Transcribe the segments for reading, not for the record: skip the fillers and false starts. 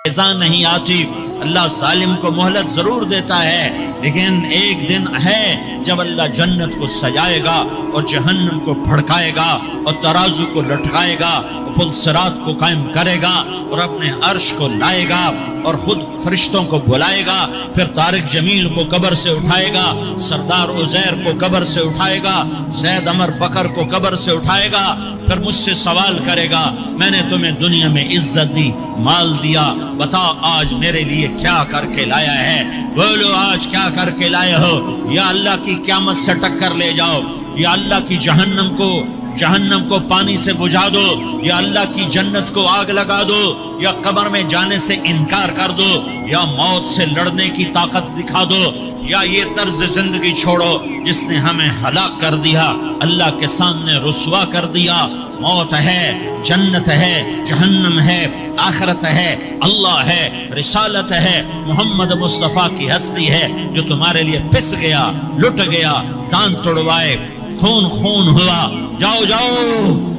سزا نہیں آتی. اللہ ظالم کو مہلت ضرور دیتا ہے، لیکن ایک دن ہے جب اللہ جنت کو سجائے گا اور جہنم کو بھڑکائے گا اور ترازو کو لٹکائے گا، پل صراط کو قائم کرے گا اور اپنے عرش کو لائے گا اور خود فرشتوں کو بلائے گا. پھر طارق جمیل کو قبر سے اٹھائے گا، سردار عزیر کو قبر سے اٹھائے گا، زید عمر بکر کو قبر سے اٹھائے گا. پھر مجھ سے سوال کرے گا، میں نے تمہیں دنیا میں عزت دی، مال دیا، بتا آج میرے لیے کیا کر کے لایا ہے؟ بولو آج کیا کر کے لائے ہو؟ یا اللہ کی قیامت سے ٹکر لے جاؤ، یا اللہ کی جہنم کو پانی سے بجھا دو، یا اللہ کی جنت کو آگ لگا دو، یا قبر میں جانے سے انکار کر دو، یا موت سے لڑنے کی طاقت دکھا دو، یا یہ طرز زندگی چھوڑو جس نے ہمیں ہلاک کر دیا، اللہ کے سامنے رسوا کر دیا. موت ہے، جنت ہے، جہنم ہے، آخرت ہے، اللہ ہے، رسالت ہے، محمد مصطفیٰ کی ہستی ہے جو تمہارے لیے پس گیا، لٹ گیا، دان توڑوائے، خون ہوا. جاؤ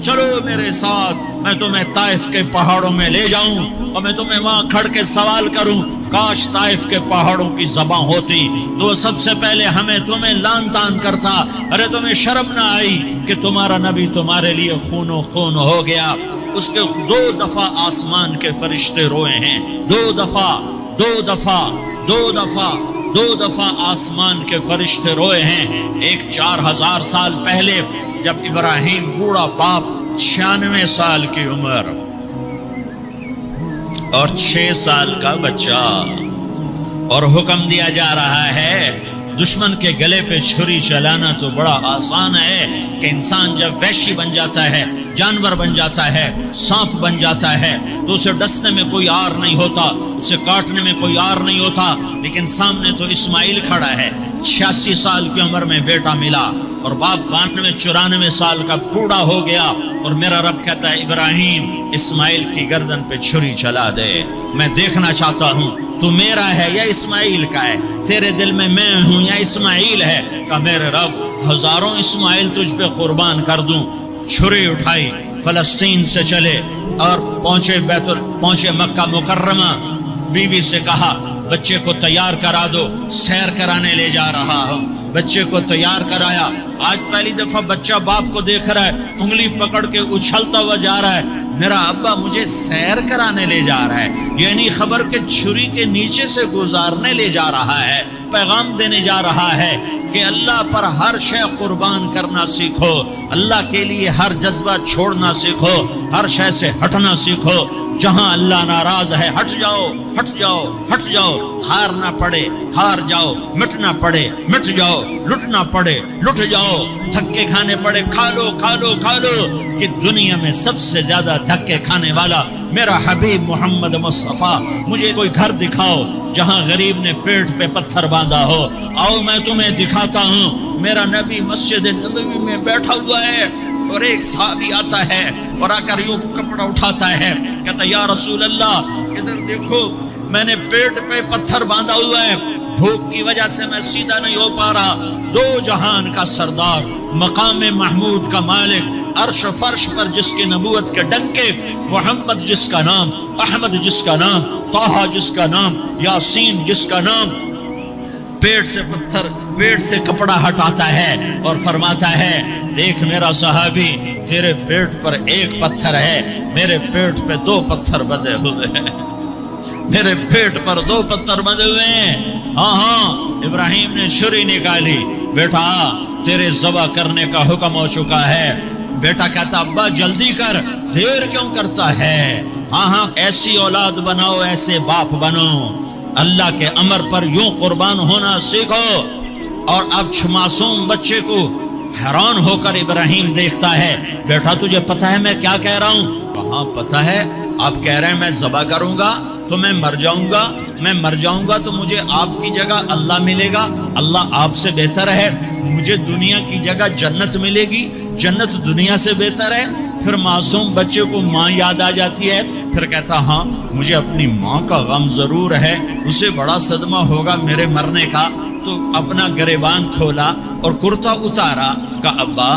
چلو میرے ساتھ، میں تمہیں طائف کے پہاڑوں میں لے جاؤں اور میں تمہیں وہاں کھڑ کے سوال کروں. کاش طائف کے پہاڑوں کی زبان ہوتی تو سب سے پہلے ہمیں تمہیں لان تان کرتا. ارے تمہیں شرم نہ آئی کہ تمہارا نبی تمہارے لیے خون و خون ہو گیا؟ اس کے 2 دفعہ آسمان کے فرشتے روئے ہیں، 2 دفعہ آسمان کے فرشتے روئے ہیں. ایک 4000 سال پہلے جب ابراہیم بوڑھا باپ، 96 سال کی عمر اور 6 سال کا بچہ، اور حکم دیا جا رہا ہے دشمن کے گلے پہ چھری چلانا تو بڑا آسان ہے کہ انسان جب وحشی بن جاتا ہے، جانور بن جاتا ہے، سانپ بن جاتا ہے تو اسے ڈسنے میں کوئی آر نہیں ہوتا، اسے کاٹنے میں کوئی آر نہیں ہوتا. لیکن سامنے تو اسماعیل کھڑا ہے، 86 سال کی عمر میں بیٹا ملا اور باپ 92-94 سال کا بوڑھا ہو گیا، اور میرا رب کہتا ہے ابراہیم اسماعیل کی گردن پہ چھری چلا دے. میں دیکھنا چاہتا ہوں تو میرا ہے یا اسماعیل کا ہے، تیرے دل میں ہوں یا اسماعیل ہے؟ کہ میرے رب ہزاروں اسماعیل تجھ پہ قربان کر دوں. چھری اٹھائی، فلسطین سے چلے اور پہنچے مکہ مکرمہ. بیوی سے کہا بچے کو تیار کرا دو، سیر کرانے لے جا رہا ہوں. بچے کو تیار کرایا. آج پہلی دفعہ بچہ باپ کو دیکھ رہا ہے، انگلی پکڑ کے اچھلتا ہوا جا رہا ہے، میرا ابا مجھے سیر کرانے لے جا رہا ہے، یعنی خبر کے چھری کے نیچے سے گزارنے لے جا رہا ہے، پیغام دینے جا رہا ہے کہ اللہ پر ہر شے قربان کرنا سیکھو، اللہ کے لیے ہر جذبہ چھوڑنا سیکھو، ہر شے سے ہٹنا سیکھو. جہاں اللہ ناراض ہے ہٹ جاؤ، ہار نہ پڑے ہار جاؤ، مٹنا پڑے مٹ جاؤ، لٹنا پڑے لٹ جاؤ، دھکے کھانے پڑے کھا لو. کہ دنیا میں سب سے زیادہ دھکے کھانے والا میرا حبیب محمد مصطفیٰ. مجھے کوئی گھر دکھاؤ جہاں غریب نے پیٹ پہ پتھر باندھا ہو، آؤ میں تمہیں دکھاتا ہوں. میرا نبی مسجد نبوی میں بیٹھا ہوا ہے اور ایک صحابی آتا ہے اور آ کر یوں کپڑا اٹھاتا ہے، کہتا یا رسول اللہ ادھر دیکھو، میں نے پیٹ پہ پتھر باندھا ہوا ہے، بھوک کی وجہ سے میں سیدھا نہیں ہو پا رہا. 2 جہان کا سردار، مقام محمود کا مالک، عرش و فرش پر جس کی نبوت کے ڈنکے، محمد جس کا نام، احمد جس کا نام، طہ جس کا نام، یاسین جس کا نام، پیٹ سے کپڑا ہٹاتا ہے اور فرماتا ہے دیکھ میرا صحابی، تیرے پیٹ پر 1 پتھر ہے، میرے پیٹ پہ 2 پتھر بندھے ہوئے ہیں، میرے پیٹ پر 2 پتھر بندھے ہوئے ہیں. ہاں ابراہیم نے چھری نکالی، بیٹا تیرے ذبح کرنے کا حکم ہو چکا ہے. بیٹا کہتا ابا جلدی کر، دیر کیوں کرتا ہے؟ ہاں ایسی اولاد بناؤ، ایسے باپ بنو، اللہ کے امر پر یوں قربان ہونا سیکھو. اور اب معصوم بچے کو حیران ہو کر ابراہیم دیکھتا ہے، بیٹا تجھے پتا ہے میں کیا کہہ رہا ہوں؟ کہاں پتا ہے؟ آپ کہہ رہے ہیں میں ذبح کروں گا تو میں مر جاؤں گا تو مجھے آپ کی جگہ اللہ ملے گا، اللہ آپ سے بہتر ہے، مجھے دنیا کی جگہ جنت ملے گی، جنت دنیا سے بہتر ہے. پھر معصوم بچے کو ماں یاد آ جاتی ہے، پھر کہتا ہاں مجھے اپنی ماں کا غم ضرور ہے، اسے بڑا صدمہ ہوگا میرے مرنے کا. تو اپنا گریبان کھولا اور کرتا اتارا کہ ابا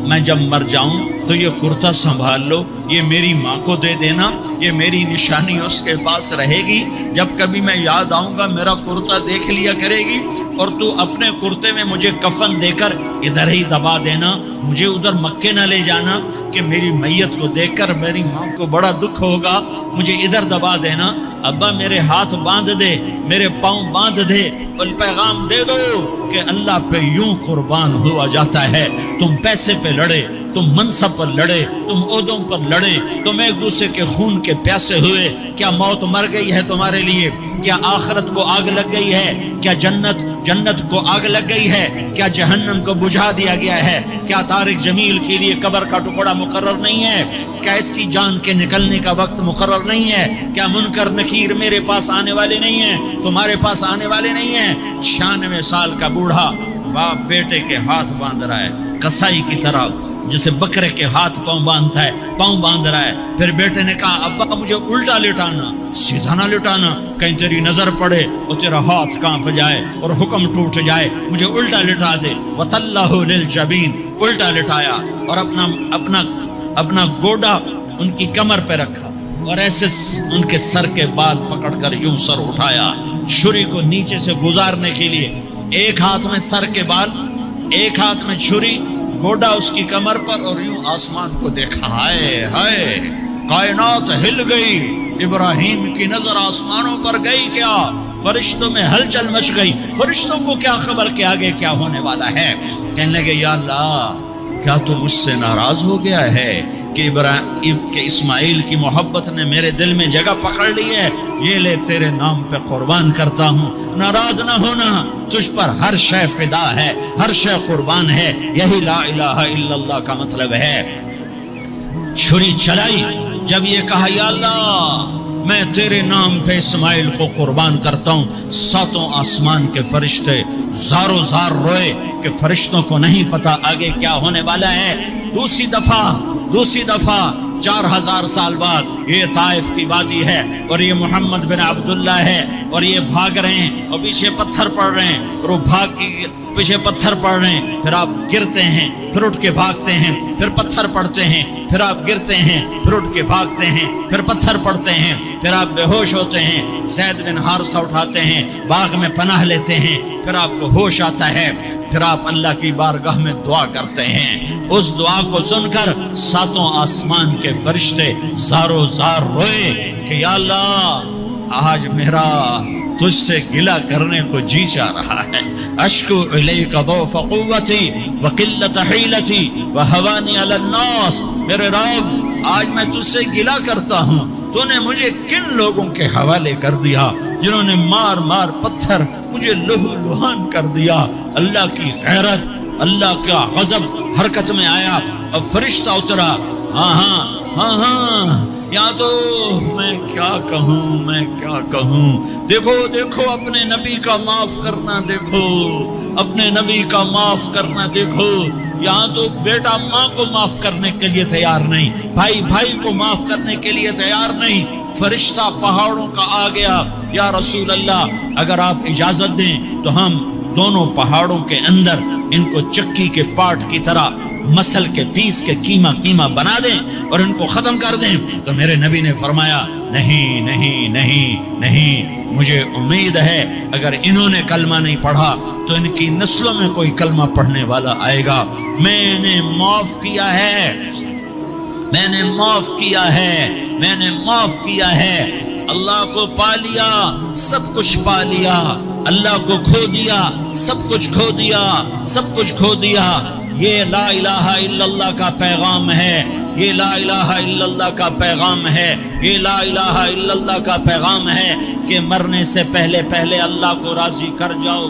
میں جب مر جاؤں تو یہ کرتا سنبھال لو، یہ میری ماں کو دے دینا، یہ میری نشانی اس کے پاس رہے گی، جب کبھی میں یاد آؤں گا میرا کرتا دیکھ لیا کرے گی، اور تو اپنے کرتے میں مجھے کفن دے کر ادھر ہی دبا دینا، مجھے ادھر مکے نہ لے جانا کہ میری میت کو دیکھ کر میری ماں کو بڑا دکھ ہوگا، مجھے ادھر دبا دینا۔ ابا میرے ہاتھ باندھ دے، میرے پاؤں باندھ دے، اور پیغام دے دو کہ اللہ پہ یوں قربان ہوا جاتا ہے۔ تم پیسے پہ لڑے، تم منصب پر لڑے، تم عہدوں پر لڑے، تم ایک دوسرے کے خون کے پیاسے ہوئے، کیا موت مر گئی ہے تمہارے لیے؟ کیا آخرت کو آگ لگ گئی ہے؟ کیا جنت کو آگ لگ گئی ہے؟ کیا جہنم کو بجھا دیا گیا ہے؟ کیا طارق جمیل کے لیے قبر کا ٹکڑا مقرر نہیں ہے؟ کیا اس کی جان کے نکلنے کا وقت مقرر نہیں ہے؟ کیا منکر نکیر میرے پاس آنے والے نہیں ہیں؟ تمہارے پاس آنے والے نہیں ہیں؟ 96 سال کا بوڑھا باپ بیٹے کے ہاتھ باندھ رہا ہے کسائی کی طرح، جسے بکرے کے ہاتھ پاؤں باندھتا ہے، پاؤں باندھ رہا ہے۔ پھر بیٹے نے کہا ابا مجھے الٹا لٹانا، سیدھا نہ لٹانا، کہیں تیری نظر پڑے اور تیرا ہاتھ کانپ جائے اور حکم ٹوٹ جائے، مجھے الٹا لٹا دے۔ وَتَلَّهُ لِلْجَبِينِ، الٹا لٹایا اور اپنا گوڈا ان کی کمر پہ رکھا اور ایسے ان کے سر کے بال پکڑ کر یوں سر اٹھایا، چھری کو نیچے سے گزارنے کے لیے، ایک ہاتھ میں سر کے بال، ایک ہاتھ میں چھری، گوڈا اس کی کمر پر، اور یوں آسمان کو دیکھا۔ ہائے ہائے، کائنات ہل گئی، ابراہیم کی نظر آسمانوں پر گئی، کیا فرشتوں میں ہلچل مچ گئی۔ فرشتوں کو کیا خبر کہ آگے کیا ہونے والا ہے؟ کہنے لگے یا اللہ کیا تو مجھ سے ناراض ہو گیا ہے کہ اسماعیل کی محبت نے میرے دل میں جگہ پکڑ لی ہے؟ یہ لے تیرے نام پہ قربان کرتا ہوں۔ ناراض نہ ہونا، تجھ پر ہر شے فدا ہے، ہر شے قربان ہے، یہی لا الہ الا اللہ کا مطلب ہے۔ چھری چلائی، جب یہ کہا یا اللہ میں تیرے نام پہ اسماعیل کو قربان کرتا ہوں، 7 آسمان کے فرشتے زارو زار روئے کہ فرشتوں کو نہیں پتا آگے کیا ہونے والا ہے۔ دوسری دفعہ 4000 سال بعد یہ طائف کی وادی ہے اور یہ محمد بن عبداللہ ہے اور یہ بھاگ رہے ہیں اور پیچھے پتھر پڑ رہے ہیں، اور وہ بھاگ کے پیچھے پتھر پڑ رہے ہیں، پھر آپ گرتے ہیں، پھر اٹھ کے بھاگتے ہیں، پھر پتھر پڑتے ہیں، پھر آپ گرتے ہیں، پھر اٹھ کے بھاگتے ہیں، پھر پتھر پڑتے ہیں، پھر آپ بے ہوش ہوتے ہیں، زید بن حارثہ اٹھاتے ہیں، باغ میں پناہ لیتے ہیں، پھر آپ کو ہوش آتا ہے، پھر آپ اللہ کی بارگاہ میں دعا کرتے ہیں۔ اس دعا کو سن کر 7 آسمان کے فرشتے زارو زار روئے کہ یا اللہ آج میرا تجھ سے گلہ کرنے کو جی چاہ رہا ہے۔ اشکو الیک ضعف قوتی وقلت حیلتی وہوانی علی الناس، میرے رب آج میں تجھ سے گلہ کرتا ہوں، تو نے مجھے کن لوگوں کے حوالے کر دیا جنہوں نے مار مار پتھر مجھے لہو لہان کر دیا۔ اللہ کی غیرت، اللہ کا غضب حرکت میں آیا اور فرشتہ اترا۔ ہاں یا تو میں کیا کہوں، دیکھو اپنے نبی کا معاف کرنا، دیکھو اپنے نبی کا معاف کرنا، دیکھو یہاں تو بیٹا ماں کو معاف کرنے کے لیے تیار نہیں، بھائی کو معاف کرنے کے لیے تیار نہیں۔ فرشتہ پہاڑوں کا آ گیا، یا رسول اللہ اگر آپ اجازت دیں تو ہم دونوں پہاڑوں کے اندر ان کو چکی کے پاٹ کی طرح مسل کے پیس کے کیما بنا دیں اور ان کو ختم کر دیں۔ تو میرے نبی نے فرمایا نہیں، مجھے امید ہے اگر انہوں نے کلمہ نہیں پڑھا تو ان کی نسلوں میں کوئی کلمہ پڑھنے والا آئے گا۔ میں نے معاف کیا ہے، اللہ کو پا لیا، سب کچھ پا لیا، اللہ کو کھو دیا، سب کچھ کھو دیا۔ یہ لا الہ الا اللہ کا پیغام ہے، یہ لا الہ الا اللہ کا پیغام ہے، یہ لا الہ الا اللہ کا پیغام ہے کہ مرنے سے پہلے اللہ کو راضی کر جاؤ۔